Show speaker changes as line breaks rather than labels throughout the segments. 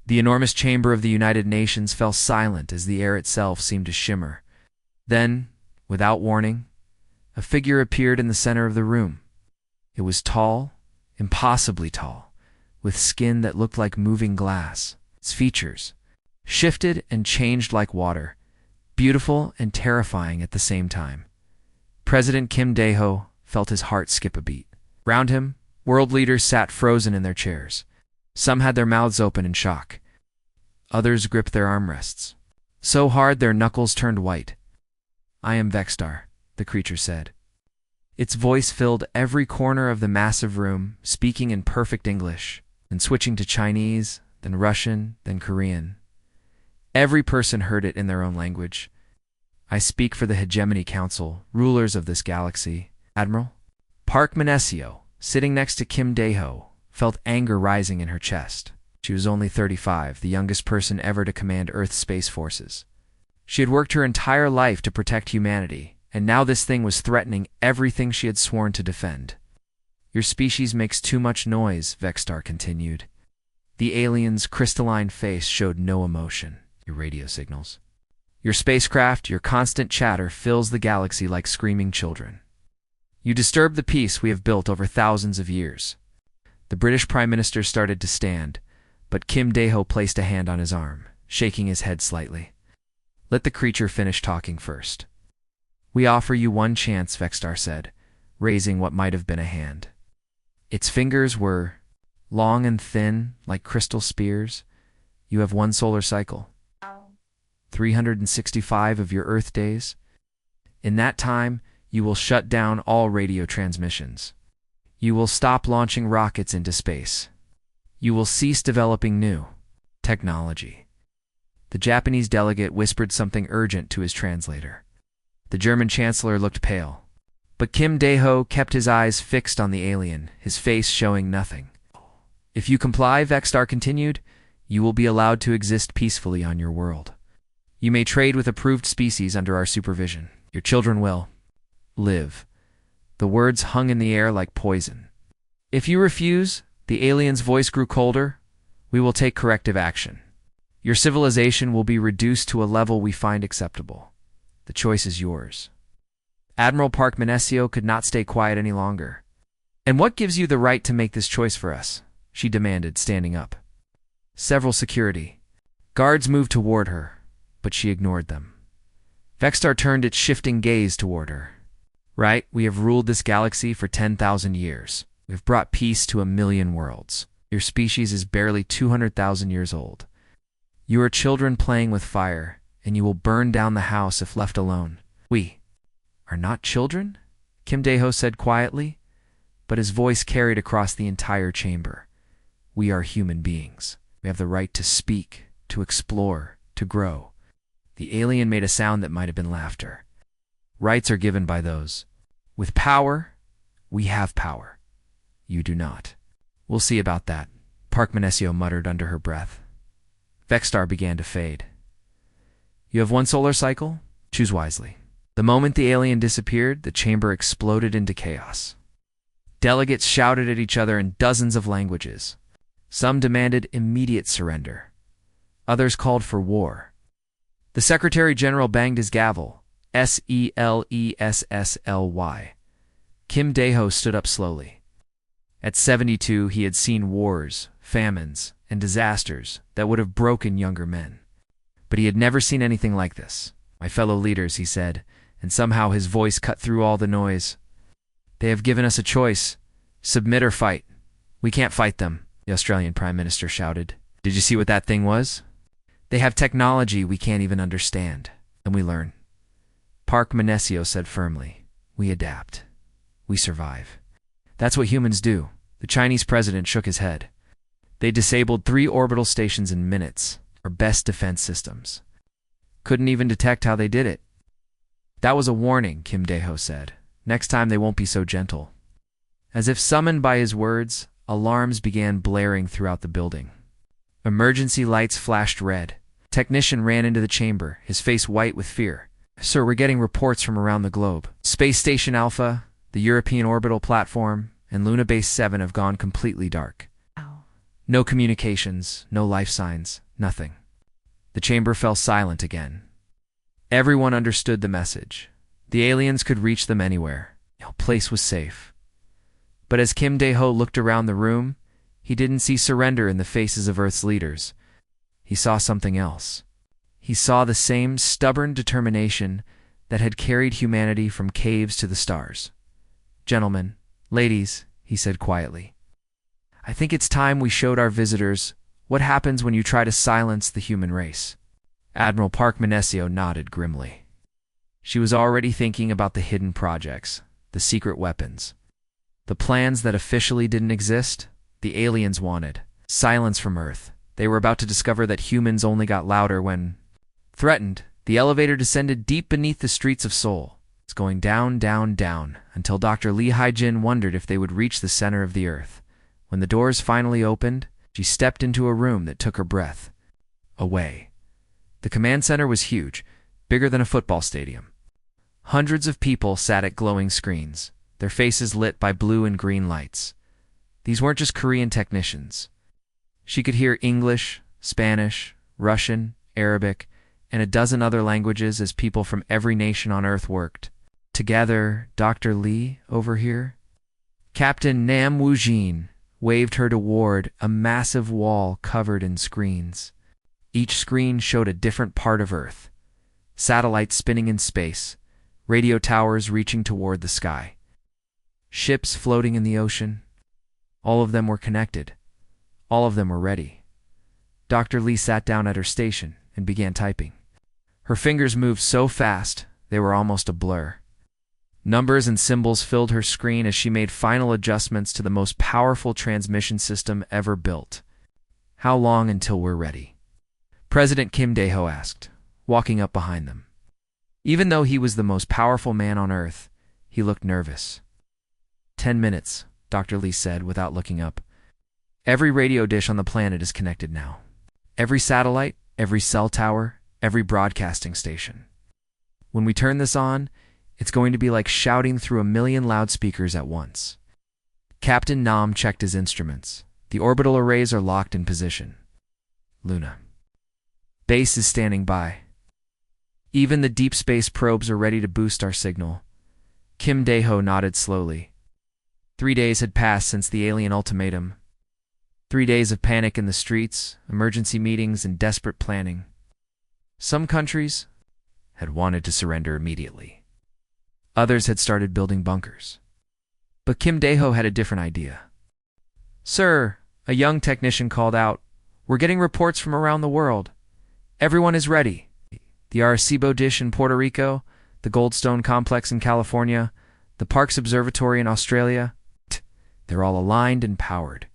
The enormous chamber of the United Nations fell silent as the air itself seemed to shimmer. Then, without warning, a figure appeared in the center of the room. It was tall, impossibly tall, with skin that looked like moving glass. Its features shifted and changed like water, beautiful and terrifying at the same time. President Kim Dae-ho felt his heart skip a beat. Round him, world leaders sat frozen in their chairs. Some had their mouths open in shock. Others gripped their armrests, so hard their knuckles turned white. "I am Vexstar," the creature said. Its voice filled every corner of the massive room, speaking in perfect English, then switching to Chinese, then Russian, then Korean. Every person heard it in their own language. "I speak for the Hegemony Council, rulers of this galaxy, Admiral." Park Manesio, sitting next to Kim Dae-ho, felt anger rising in her chest. She was only 35, the youngest person ever to command Earth's space forces. She had worked her entire life to protect humanity, and now this thing was threatening everything she had sworn to defend. "Your species makes too much noise," Vexstar continued. The alien's crystalline face showed no emotion. "Your radio signals. Your spacecraft, your constant chatter fills the galaxy like screaming children. You disturb the peace we have built over thousands of years." The British Prime Minister started to stand, but Kim Dae-ho placed a hand on his arm, shaking his head slightly. "Let the creature finish talking first." "We offer you one chance," Vexstar said, raising what might have been a hand. Its fingers were long and thin, like crystal spears. "You have one solar cycle. 365 of your Earth days. In that time, you will shut down all radio transmissions. You will stop launching rockets into space. You will cease developing new technology." The Japanese delegate whispered something urgent to his translator. The German chancellor looked pale, but Kim Dae-ho kept his eyes fixed on the alien, his face showing nothing. "If you comply," Vexstar continued, "you will be allowed to exist peacefully on your world. You may trade with approved species under our supervision. Your children will live." The words hung in the air like poison. "If you refuse," the alien's voice grew colder, "we will take corrective action. Your civilization will be reduced to a level we find acceptable. The choice is yours." Admiral Park Manesio could not stay quiet any longer. "And what gives you the right to make this choice for us?" she demanded, standing up. Several security guards moved toward her, but she ignored them. Vexstar turned its shifting gaze toward her. "Right, we have ruled this galaxy for 10,000 years. We have brought peace to 1,000,000 worlds. Your species is barely 200,000 years old. You are children playing with fire, and you will burn down the house if left alone." "We are not children," Kim Dae-ho said quietly, but his voice carried across the entire chamber. "We are human beings. We have the right to speak, to explore, to grow." The alien made a sound that might have been laughter. "Rights are given by those with power. We have power. You do not." "We'll see about that," Park Manesio muttered under her breath. Vexstar began to fade. "You have one solar cycle? Choose wisely." The moment the alien disappeared, the chamber exploded into chaos. Delegates shouted at each other in dozens of languages. Some demanded immediate surrender. Others called for war. The Secretary General banged his gavel. SELESSLY. Kim Dae-ho stood up slowly. At 72, he had seen wars, famines, and disasters that would have broken younger men. But he had never seen anything like this. "My fellow leaders," he said, and somehow his voice cut through all the noise. "They have given us a choice. Submit or fight." "We can't fight them," the Australian Prime Minister shouted. "Did you see what that thing was? They have technology we can't even understand, and we learn." Park Manesio said firmly, "We adapt. We survive. That's what humans do." The Chinese president shook his head. "They disabled 3 orbital stations in minutes, our best defense systems. Couldn't even detect how they did it." "That was a warning," Kim Dae-ho said. "Next time they won't be so gentle." As if summoned by his words, alarms began blaring throughout the building. Emergency lights flashed red. Technician ran into the chamber, his face white with fear. "Sir, we're getting reports from around the globe. Space Station Alpha, the European Orbital Platform, and Luna Base 7 have gone completely dark." No communications, no life signs, nothing. The chamber fell silent again. Everyone understood the message. The aliens could reach them anywhere. No place was safe. But as Kim Dae-ho looked around the room, he didn't see surrender in the faces of Earth's leaders. He saw something else. He saw the same stubborn determination that had carried humanity from caves to the stars. "Gentlemen, ladies," he said quietly, "I think it's time we showed our visitors what happens when you try to silence the human race." Admiral Park Manesio nodded grimly. She was already thinking about the hidden projects, the secret weapons, the plans that officially didn't exist. The aliens wanted silence from Earth. They were about to discover that humans only got louder when threatened. The elevator descended deep beneath the streets of Seoul. It's going down, down, down, until Dr. Lee Hae-jin wondered if they would reach the center of the Earth. When the doors finally opened, she stepped into a room that took her breath away. The command center was huge, bigger than a football stadium. Hundreds of people sat at glowing screens, their faces lit by blue and green lights. These weren't just Korean technicians. She could hear English, Spanish, Russian, Arabic, and a dozen other languages as people from every nation on Earth worked. Together, Dr. Lee, over here. Captain Nam Woo-jin waved her toward a massive wall covered in screens. Each screen showed a different part of Earth. Satellites spinning in space, radio towers reaching toward the sky, ships floating in the ocean. All of them were connected. All of them were ready. Dr. Lee sat down at her station and began typing. Her fingers moved so fast, they were almost a blur. Numbers and symbols filled her screen as she made final adjustments to the most powerful transmission system ever built. "How long until we're ready?" President Kim Dae-ho asked, walking up behind them. Even though he was the most powerful man on Earth, he looked nervous. 10 minutes, Dr. Lee said without looking up. "Every radio dish on the planet is connected now. Every satellite, every cell tower, every broadcasting station. When we turn this on, it's going to be like shouting through a million loudspeakers at once." Captain Nam checked his instruments. The orbital arrays are locked in position. Luna. Base is standing by. Even the deep space probes are ready to boost our signal. Kim Dae-ho nodded slowly. 3 days had passed since the alien ultimatum. 3 days of panic in the streets, emergency meetings, and desperate planning. Some countries had wanted to surrender immediately. Others had started building bunkers. But Kim Dae-ho had a different idea. "Sir," a young technician called out, "we're getting reports from around the world. Everyone is ready. The Arecibo dish in Puerto Rico, the Goldstone Complex in California, the Parkes Observatory in Australia. They're all aligned and powered."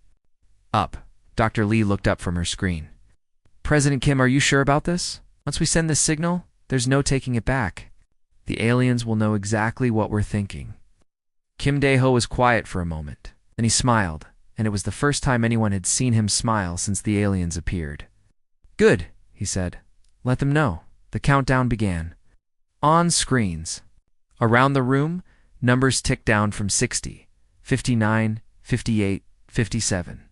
Up. Dr. Lee looked up from her screen. "President Kim, are you sure about this? Once we send this signal, there's no taking it back. The aliens will know exactly what we're thinking." Kim Dae-ho was quiet for a moment. Then he smiled, and it was the first time anyone had seen him smile since the aliens appeared. "Good," he said. "Let them know." The countdown began. On screens. Around the room, numbers ticked down from 60, 59, 58, 57.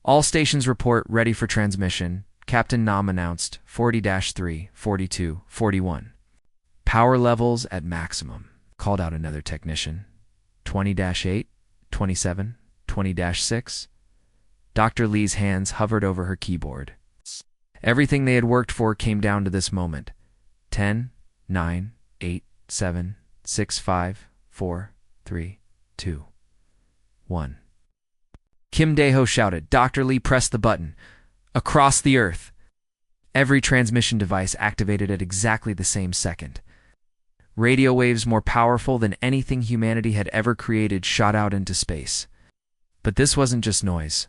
"All stations report ready for transmission," Captain Nam announced. 40-3, 42, 41. "Power levels at maximum," called out another technician. 20-8, 27, 20-6. Dr. Lee's hands hovered over her keyboard. Everything they had worked for came down to this moment. 10, 9, 8, 7, 6, 5, 4, 3, 2, 1. Kim Dae-ho shouted. Dr. Lee pressed the button. Across the Earth. Every transmission device activated at exactly the same second. Radio waves more powerful than anything humanity had ever created shot out into space. But this wasn't just noise.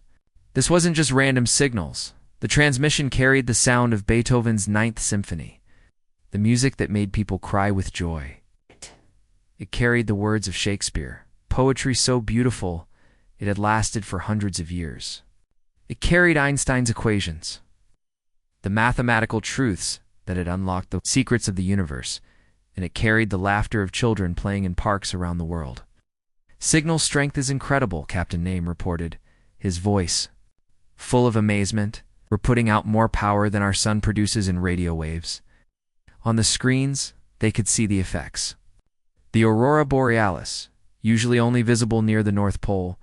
This wasn't just random signals. The transmission carried the sound of Beethoven's Ninth Symphony, the music that made people cry with joy. It carried the words of Shakespeare, poetry so beautiful it had lasted for hundreds of years. It carried Einstein's equations, the mathematical truths that had unlocked the secrets of the universe, and it carried the laughter of children playing in parks around the world. "Signal strength is incredible," Captain Name reported, his voice full of amazement. We're putting out more power than our sun produces in radio waves. On the screens, they could see the effects. The aurora borealis, usually only visible near the North Pole,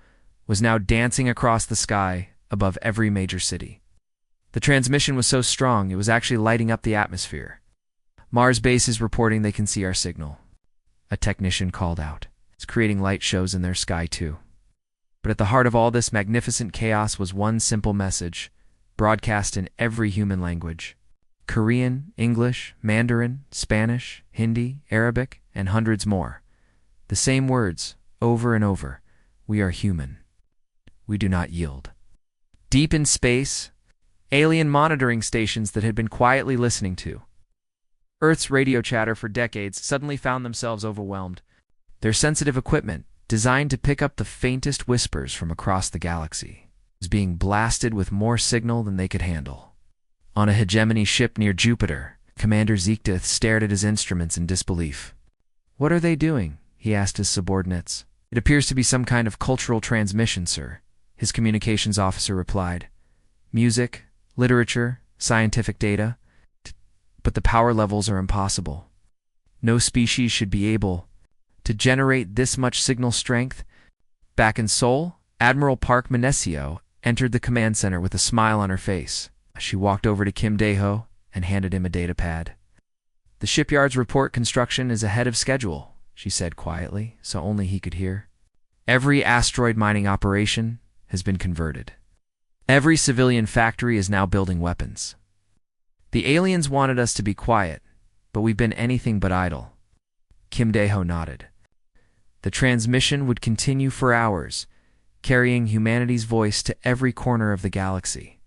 was now dancing across the sky above every major city. The transmission was so strong it was actually lighting up the atmosphere. Mars base is reporting they can see our signal. A technician called out. It's creating light shows in their sky too. But at the heart of all this magnificent chaos was one simple message, broadcast in every human language. Korean, English, Mandarin, Spanish, Hindi, Arabic, and hundreds more. The same words, over and over. We are human. We do not yield. Deep in space, alien monitoring stations that had been quietly listening to Earth's radio chatter for decades suddenly found themselves overwhelmed. Their sensitive equipment, designed to pick up the faintest whispers from across the galaxy, was being blasted with more signal than they could handle. On a hegemony ship near Jupiter, Commander Zeekdith stared at his instruments in disbelief. "What are they doing?" he asked his subordinates. "It appears to be some kind of cultural transmission, sir," his communications officer replied. "Music, literature, scientific data, but the power levels are impossible. No species should be able to generate this much signal strength." Back in Seoul, Admiral Park Manesio entered the command center with a smile on her face. She walked over to Kim Dae-ho and handed him a data pad. "The shipyard's report construction is ahead of schedule," she said quietly, so only he could hear. "Every asteroid mining operation has been converted. Every civilian factory is now building weapons. The aliens wanted us to be quiet, but we've been anything but idle." Kim Dae-ho nodded. The transmission would continue for hours, carrying humanity's voice to every corner of the galaxy.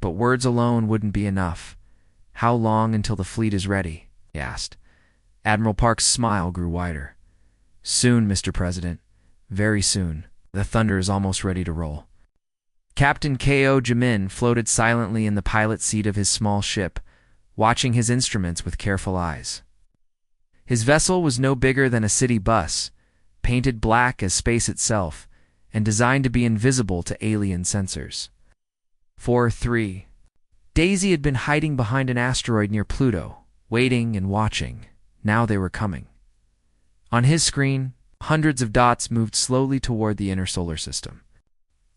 But words alone wouldn't be enough. "How long until the fleet is ready?" he asked. Admiral Park's smile grew wider. "Soon, Mr. President. Very soon. The thunder is almost ready to roll." Captain Ko Jamin floated silently in the pilot's seat of his small ship, watching his instruments with careful eyes. His vessel was no bigger than a city bus, painted black as space itself, and designed to be invisible to alien sensors. 4-3. Daisy had been hiding behind an asteroid near Pluto, waiting and watching. Now they were coming. On his screen, hundreds of dots moved slowly toward the inner solar system.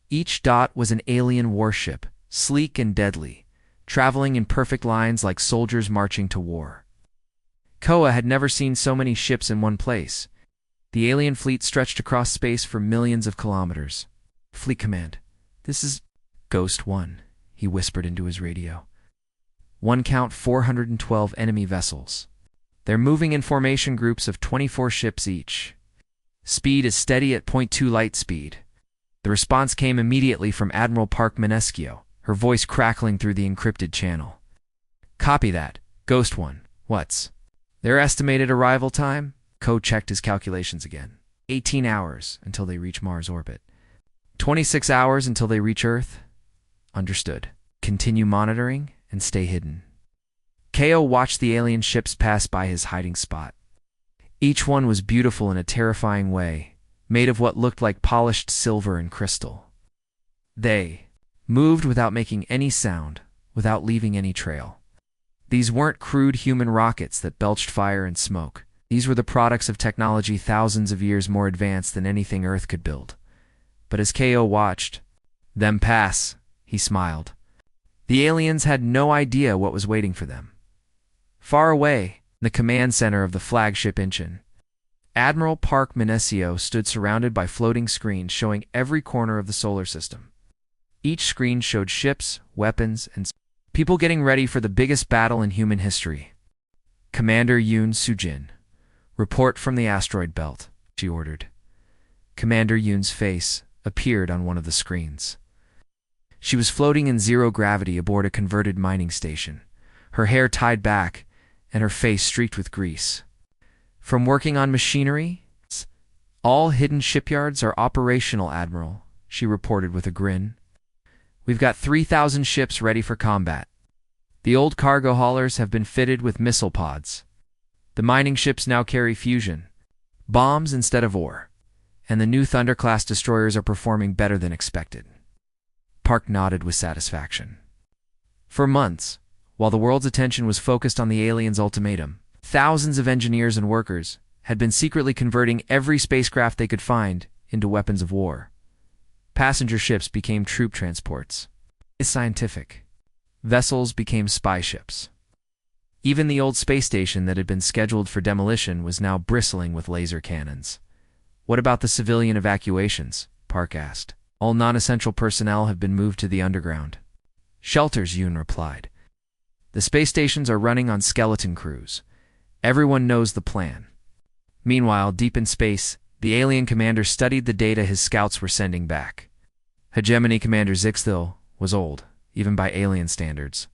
Each dot was an alien warship, sleek and deadly, traveling in perfect lines like soldiers marching to war. Koa had never seen so many ships in one place. The alien fleet stretched across space for millions of kilometers. "Fleet Command, this is Ghost 1, he whispered into his radio. "One count 412 enemy vessels. They're moving in formation groups of 24 ships each. Speed is steady at 0.2 light speed." The response came immediately from Admiral Park Manescio, her voice crackling through the encrypted channel. "Copy that. Ghost 1. What's their estimated arrival time?" Ko checked his calculations again. 18 hours until they reach Mars orbit. 26 hours until they reach Earth? Understood. Continue monitoring and stay hidden. Ko watched the alien ships pass by his hiding spot. Each one was beautiful in a terrifying way, made of what looked like polished silver and crystal. They moved without making any sound, without leaving any trail. These weren't crude human rockets that belched fire and smoke. These were the products of technology thousands of years more advanced than anything Earth could build. But as Ko watched them pass, he smiled. The aliens had no idea what was waiting for them. Far away, in the command center of the flagship Incheon, Admiral Park Manescio stood surrounded by floating screens showing every corner of the solar system. Each screen showed ships, weapons, and people getting ready for the biggest battle in human history. "Commander Yoon Sujin, report from the asteroid belt," she ordered. Commander Yoon's face appeared on one of the screens. She was floating in zero gravity aboard a converted mining station, her hair tied back and her face streaked with grease. "From working on machinery? All hidden shipyards are operational, Admiral," she reported with a grin. "We've got 3,000 ships ready for combat. The old cargo haulers have been fitted with missile pods. The mining ships now carry fusion bombs instead of ore, and the new Thunder-class destroyers are performing better than expected." Park nodded with satisfaction. For months, while the world's attention was focused on the aliens' ultimatum, thousands of engineers and workers had been secretly converting every spacecraft they could find into weapons of war. Passenger ships became troop transports. Scientific vessels became spy ships. Even the old space station that had been scheduled for demolition was now bristling with laser cannons. "What about the civilian evacuations?" Park asked. "All non-essential personnel have been moved to the underground." "Shelters," Yoon replied. "The space stations are running on skeleton crews. Everyone knows the plan." Meanwhile, deep in space, the alien commander studied the data his scouts were sending back. Hegemony Commander Zixthil was old, even by alien standards.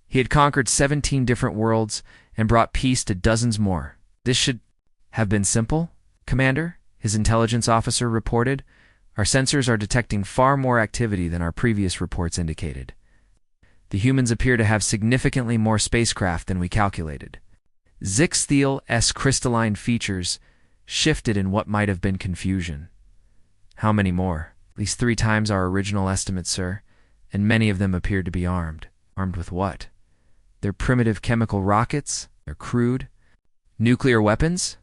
He had conquered 17 different worlds and brought peace to dozens more. "This should have been simple, Commander," his intelligence officer reported. "Our sensors are detecting far more activity than our previous reports indicated. The humans appear to have significantly more spacecraft than we calculated." Zixthil's crystalline features shifted in what might have been confusion. "How many more?" "At least 3 times our original estimate, sir, and many of them appear to be armed." "Armed with what?" "They're primitive chemical rockets. They're crude. Nuclear weapons?"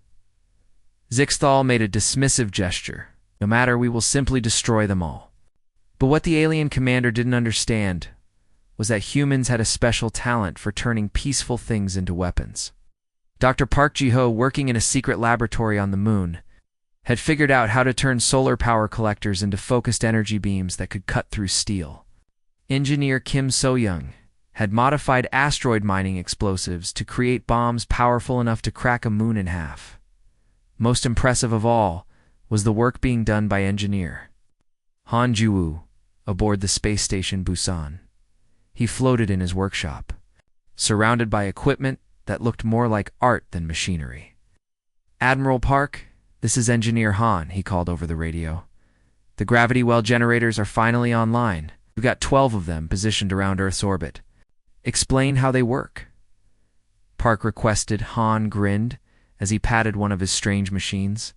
Zixthal made a dismissive gesture. "No matter, we will simply destroy them all." But what the alien commander didn't understand was that humans had a special talent for turning peaceful things into weapons. Dr. Park Ji-ho, working in a secret laboratory on the moon, had figured out how to turn solar power collectors into focused energy beams that could cut through steel. Engineer Kim So-young had modified asteroid mining explosives to create bombs powerful enough to crack a moon in half. Most impressive of all was the work being done by engineer Han Ju-woo aboard the space station Busan. He floated in his workshop, surrounded by equipment that looked more like art than machinery. "Admiral Park, this is Engineer Han," he called over the radio. "The gravity well generators are finally online. We've got 12 of them positioned around Earth's orbit." "Explain how they work," Park requested. Han grinned as he patted one of his strange machines.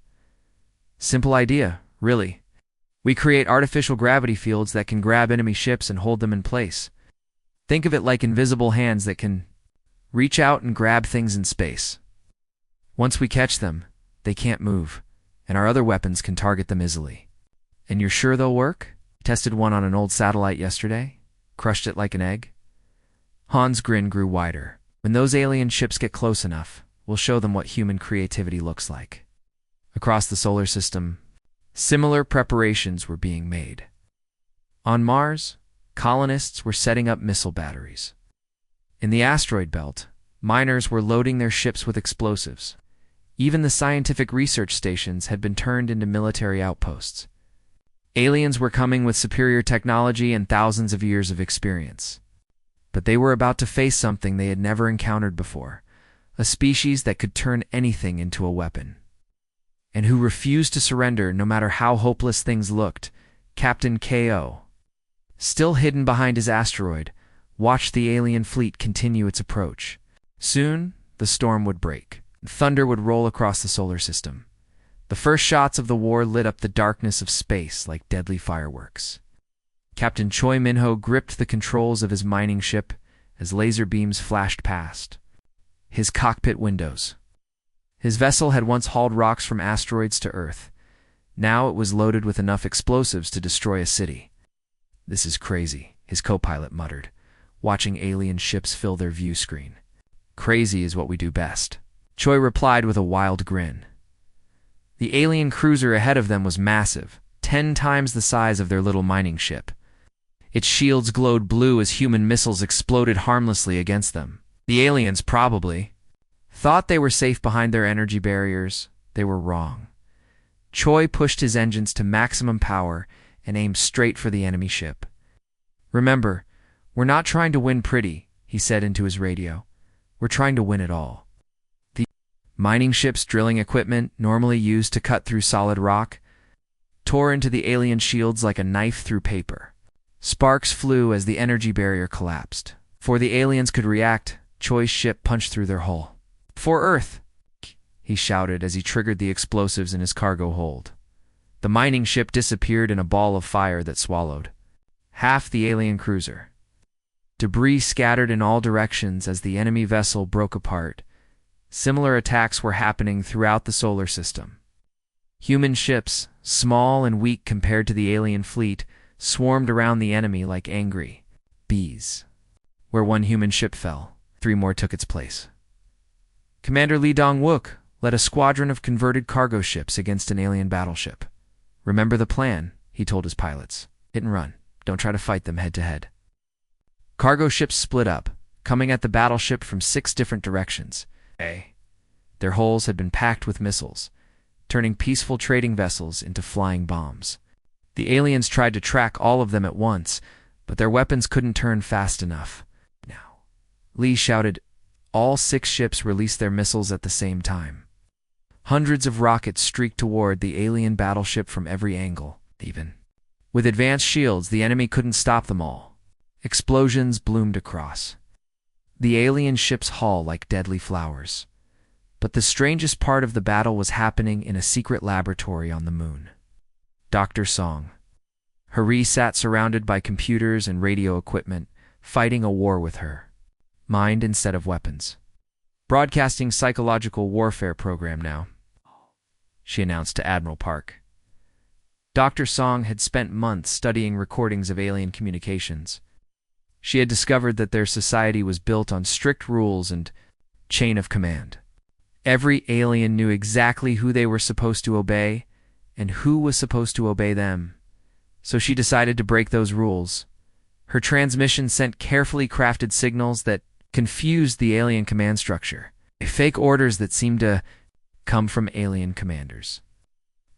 "Simple idea, really. We create artificial gravity fields that can grab enemy ships and hold them in place. Think of it like invisible hands that can reach out and grab things in space. Once we catch them, they can't move, and our other weapons can target them easily." "And you're sure they'll work?" "Tested one on an old satellite yesterday. Crushed it like an egg." Han's grin grew wider. "When those alien ships get close enough, we'll show them what human creativity looks like." Across the solar system, similar preparations were being made. On Mars, colonists were setting up missile batteries. In the asteroid belt, miners were loading their ships with explosives. Even the scientific research stations had been turned into military outposts. Aliens were coming with superior technology and thousands of years of experience. But they were about to face something they had never encountered before, a species that could turn anything into a weapon, and who refused to surrender no matter how hopeless things looked. Captain Ko, still hidden behind his asteroid, watched the alien fleet continue its approach. Soon, the storm would break. Thunder would roll across the solar system. The first shots of the war lit up the darkness of space like deadly fireworks. Captain Choi Min-ho gripped the controls of his mining ship as laser beams flashed past his cockpit windows. His vessel had once hauled rocks from asteroids to Earth. Now it was loaded with enough explosives to destroy a city. "This is crazy," his co-pilot muttered, watching alien ships fill their view screen. "Crazy is what we do best," Choi replied with a wild grin. The alien cruiser ahead of them was massive, 10 times the size of their little mining ship. Its shields glowed blue as human missiles exploded harmlessly against them. The aliens probably thought they were safe behind their energy barriers. They were wrong. Choi pushed his engines to maximum power and aimed straight for the enemy ship. "Remember, we're not trying to win pretty," he said into his radio. "We're trying to win it all." The mining ship's drilling equipment, normally used to cut through solid rock, tore into the alien shields like a knife through paper. Sparks flew as the energy barrier collapsed. Before the aliens could react, Choi's ship punched through their hull. "For Earth!" he shouted as he triggered the explosives in his cargo hold. The mining ship disappeared in a ball of fire that swallowed. half the alien cruiser. Debris scattered in all directions as the enemy vessel broke apart. Similar attacks were happening throughout the solar system. Human ships, small and weak compared to the alien fleet, swarmed around the enemy like angry bees. Where one human ship fell, 3 more took its place. Commander Lee Dong-wook led a squadron of converted cargo ships against an alien battleship. "Remember the plan," he told his pilots. "Hit and run. Don't try to fight them head-to-head." Cargo ships split up, coming at the battleship from 6 different directions. Their hulls had been packed with missiles, turning peaceful trading vessels into flying bombs. The aliens tried to track all of them at once, but their weapons couldn't turn fast enough. Now, Lee shouted, all 6 ships released their missiles at the same time. Hundreds of rockets streaked toward the alien battleship from every angle, even. With advanced shields, the enemy couldn't stop them all. Explosions bloomed across the alien ship's hull like deadly flowers. But the strangest part of the battle was happening in a secret laboratory on the moon. Dr. Song. Hari sat surrounded by computers and radio equipment, fighting a war with her. Mind instead of weapons. "Broadcasting psychological warfare program now," she announced to Admiral Park. Dr. Song had spent months studying recordings of alien communications. She had discovered that their society was built on strict rules and chain of command. Every alien knew exactly who they were supposed to obey and who was supposed to obey them. So she decided to break those rules. Her transmission sent carefully crafted signals that confused the alien command structure. Fake orders that seemed to come from alien commanders.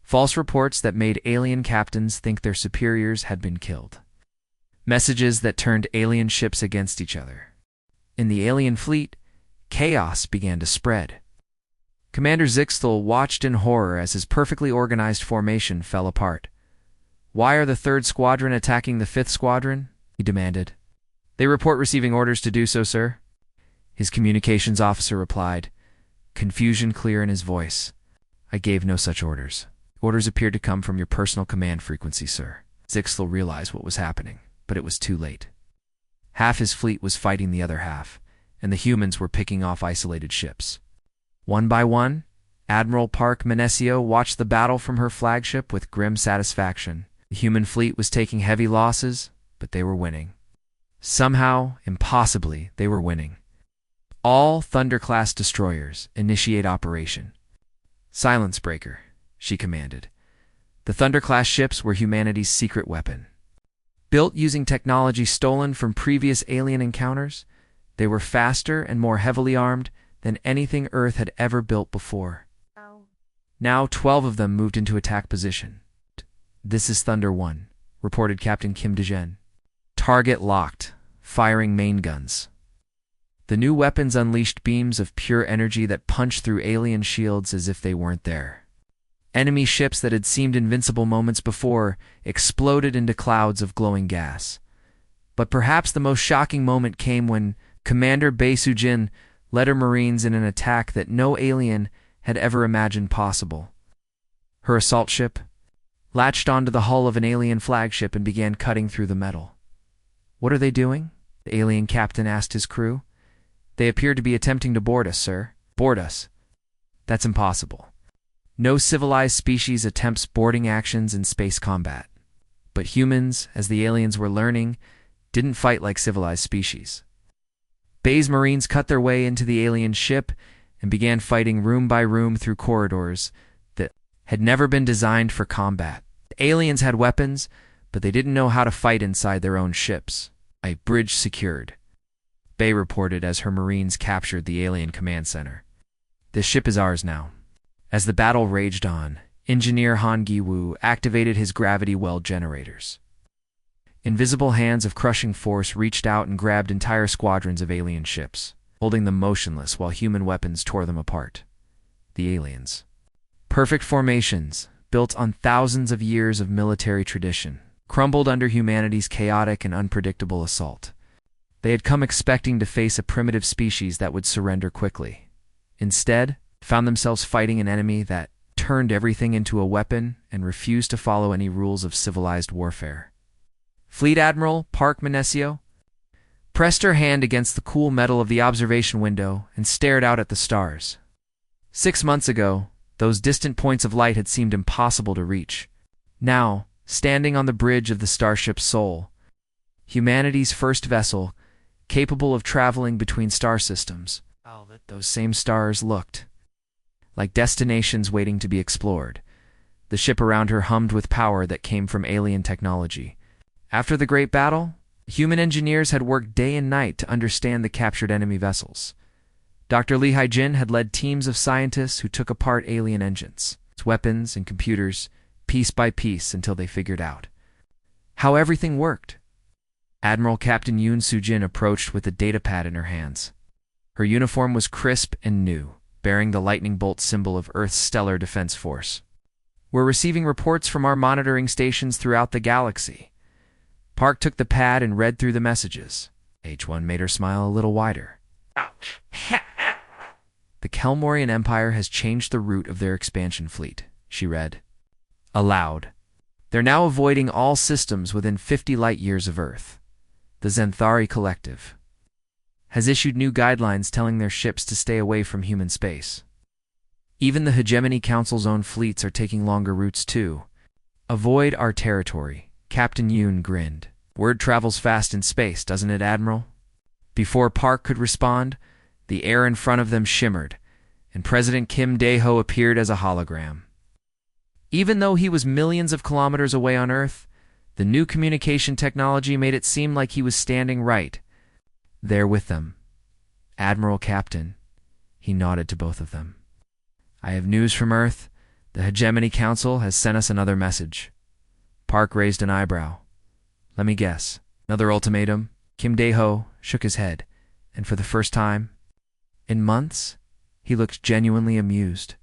False reports that made alien captains think their superiors had been killed. Messages that turned alien ships against each other. In the alien fleet, chaos began to spread. Commander Zixthal watched in horror as his perfectly organized formation fell apart. "Why are the 3rd Squadron attacking the 5th Squadron?" he demanded. "They report receiving orders to do so, sir," his communications officer replied, confusion clear in his voice. "I gave no such orders. Orders appeared to come from your personal command frequency, sir." Zixthal realized what was happening, but it was too late. Half his fleet was fighting the other half, and the humans were picking off isolated ships. One by one, Admiral Park Menesio watched the battle from her flagship with grim satisfaction. The human fleet was taking heavy losses, but they were winning. Somehow, impossibly, they were winning. "All Thunder-class destroyers, initiate operation." "Silence Breaker," she commanded. The Thunder-class ships were humanity's secret weapon. Built using technology stolen from previous alien encounters, they were faster and more heavily armed than anything Earth had ever built before. Now 12 of them moved into attack position. "This is Thunder 1, reported Captain Kim Dejen. "Target locked, firing main guns." The new weapons unleashed beams of pure energy that punched through alien shields as if they weren't there. Enemy ships that had seemed invincible moments before exploded into clouds of glowing gas. But perhaps the most shocking moment came when Commander Bae Soo-jin led her Marines in an attack that no alien had ever imagined possible. Her assault ship latched onto the hull of an alien flagship and began cutting through the metal. "What are they doing?" the alien captain asked his crew. "They appear to be attempting to board us, sir." "Board us? That's impossible. No civilized species attempts boarding actions in space combat. But humans, as the aliens were learning, didn't fight like civilized species." Bae's Marines cut their way into the alien ship and began fighting room by room through corridors that had never been designed for combat. The aliens had weapons, but they didn't know how to fight inside their own ships. "A bridge secured," Bae reported as her Marines captured the alien command center. "This ship is ours now." As the battle raged on, Engineer Han Gi-woo activated his gravity well generators. Invisible hands of crushing force reached out and grabbed entire squadrons of alien ships, holding them motionless while human weapons tore them apart. The aliens. Perfect formations, built on thousands of years of military tradition, crumbled under humanity's chaotic and unpredictable assault. They had come expecting to face a primitive species that would surrender quickly. Instead, found themselves fighting an enemy that turned everything into a weapon and refused to follow any rules of civilized warfare. Fleet Admiral Park Manesio pressed her hand against the cool metal of the observation window and stared out at the stars. 6 months ago, those distant points of light had seemed impossible to reach. Now, standing on the bridge of the starship Sol, humanity's first vessel, capable of traveling between star systems, those same stars looked like destinations waiting to be explored. The ship around her hummed with power that came from alien technology. After the Great Battle, human engineers had worked day and night to understand the captured enemy vessels. Dr. Lee Hai-jin had led teams of scientists who took apart alien engines, its weapons and computers, piece by piece until they figured out how everything worked. Admiral Captain Yoon Soo-jin approached with a datapad in her hands. Her uniform was crisp and new, bearing the lightning bolt symbol of Earth's Stellar Defense Force. "We're receiving reports from our monitoring stations throughout the galaxy." Park took the pad and read through the messages. H1 made her smile a little wider. "The Kelmorian Empire has changed the route of their expansion fleet," she read. Aloud. "They're now avoiding all systems within 50 light-years of Earth. The Zenthari Collective has issued new guidelines telling their ships to stay away from human space. Even the Hegemony Council's own fleets are taking longer routes too. Avoid our territory." Captain Yoon grinned. "Word travels fast in space, doesn't it, Admiral?" Before Park could respond, the air in front of them shimmered, and President Kim Dae-ho appeared as a hologram. Even though he was millions of kilometers away on Earth, the new communication technology made it seem like he was standing right there with them. "Admiral, Captain," he nodded to both of them. "I have news from Earth. The Hegemony Council has sent us another message." Park raised an eyebrow. "Let me guess. Another ultimatum?" Kim Dae-ho shook his head, and for the first time in months, he looked genuinely amused.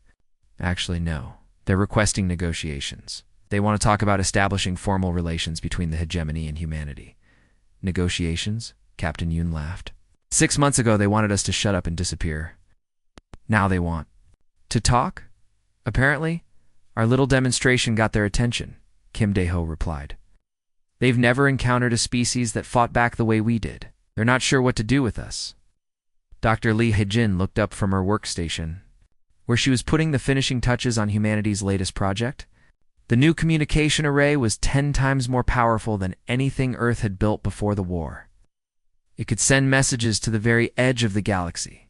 "Actually, no. They're requesting negotiations. They want to talk about establishing formal relations between the hegemony and humanity." "Negotiations?" Captain Yoon laughed. 6 months ago, they wanted us to shut up and disappear. Now they want to talk? Apparently, our little demonstration got their attention," Kim Dae-ho replied. "They've never encountered a species that fought back the way we did. They're not sure what to do with us." Dr. Lee Hai-jin looked up from her workstation, where she was putting the finishing touches on humanity's latest project. The new communication array was 10 times more powerful than anything Earth had built before the war. It could send messages to the very edge of the galaxy.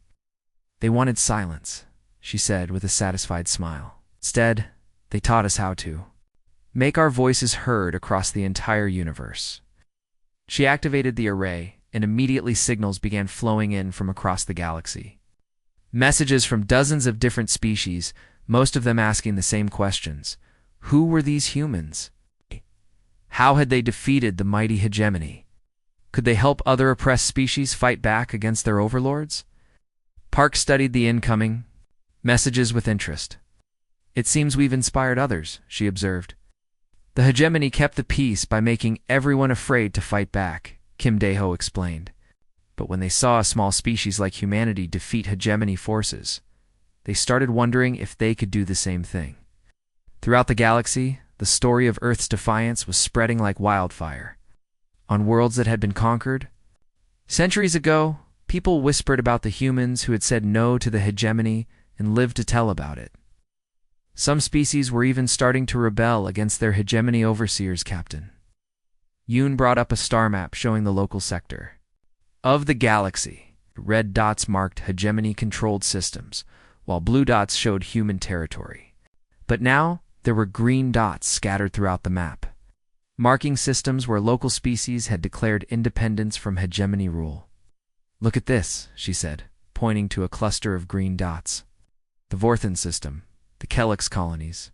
"They wanted silence," she said with a satisfied smile. "Instead, they taught us how to make our voices heard across the entire universe." She activated the array, and immediately signals began flowing in from across the galaxy. Messages from dozens of different species, most of them asking the same questions. Who were these humans? How had they defeated the mighty hegemony? Could they help other oppressed species fight back against their overlords? Park studied the incoming messages with interest. "It seems we've inspired others," she observed. "The hegemony kept the peace by making everyone afraid to fight back," Kim Dae-ho explained. "But when they saw a small species like humanity defeat hegemony forces, they started wondering if they could do the same thing." Throughout the galaxy, the story of Earth's defiance was spreading like wildfire. On worlds that had been conquered, centuries ago, people whispered about the humans who had said no to the hegemony and lived to tell about it. Some species were even starting to rebel against their hegemony overseers, Captain. Yoon brought up a star map showing the local sector of the galaxy. Red dots marked hegemony-controlled systems, while blue dots showed human territory. But now, there were green dots scattered throughout the map, marking systems where local species had declared independence from hegemony rule. "Look at this," she said, pointing to a cluster of green dots. "The Vorthan system, the Kelix colonies,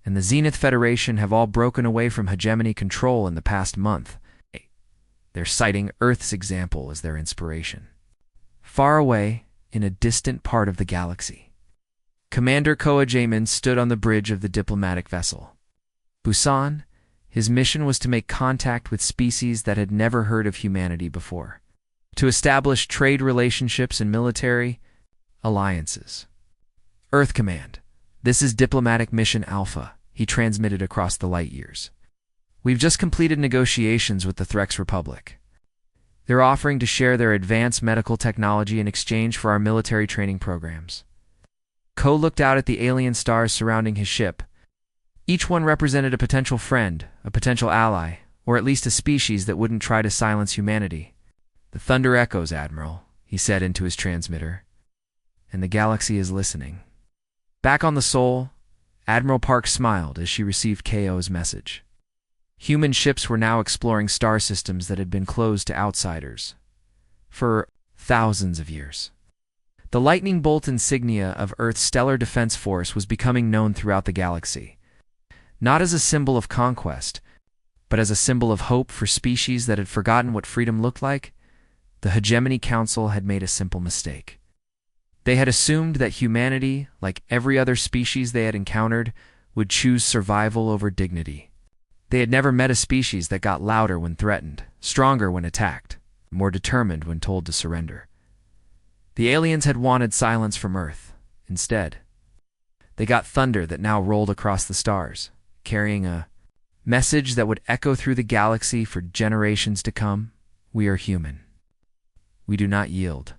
and the Zenith Federation have all broken away from hegemony control in the past month. They're citing Earth's example as their inspiration." Far away, in a distant part of the galaxy, Commander Koa Jaemin stood on the bridge of the diplomatic vessel Busan. His mission was to make contact with species that had never heard of humanity before, to establish trade relationships and military alliances. "Earth Command, this is Diplomatic Mission Alpha," he transmitted across the light years. We've just completed negotiations with the Threx Republic. They're offering to share their advanced medical technology in exchange for our military training programs. Ko looked out at the alien stars surrounding his ship. Each one represented a potential friend, a potential ally, or at least a species that wouldn't try to silence humanity. "The thunder echoes, Admiral," he said into his transmitter. "And the galaxy is listening." Back on the Sol, Admiral Park smiled as she received KO's message. Human ships were now exploring star systems that had been closed to outsiders for thousands of years. The lightning bolt insignia of Earth's Stellar Defense Force was becoming known throughout the galaxy, not as a symbol of conquest, but as a symbol of hope for species that had forgotten what freedom looked like. The Hegemony Council had made a simple mistake. They had assumed that humanity, like every other species they had encountered, would choose survival over dignity. They had never met a species that got louder when threatened, stronger when attacked, more determined when told to surrender. The aliens had wanted silence from Earth. Instead, they got thunder that now rolled across the stars, carrying a message that would echo through the galaxy for generations to come. We are human. We do not yield.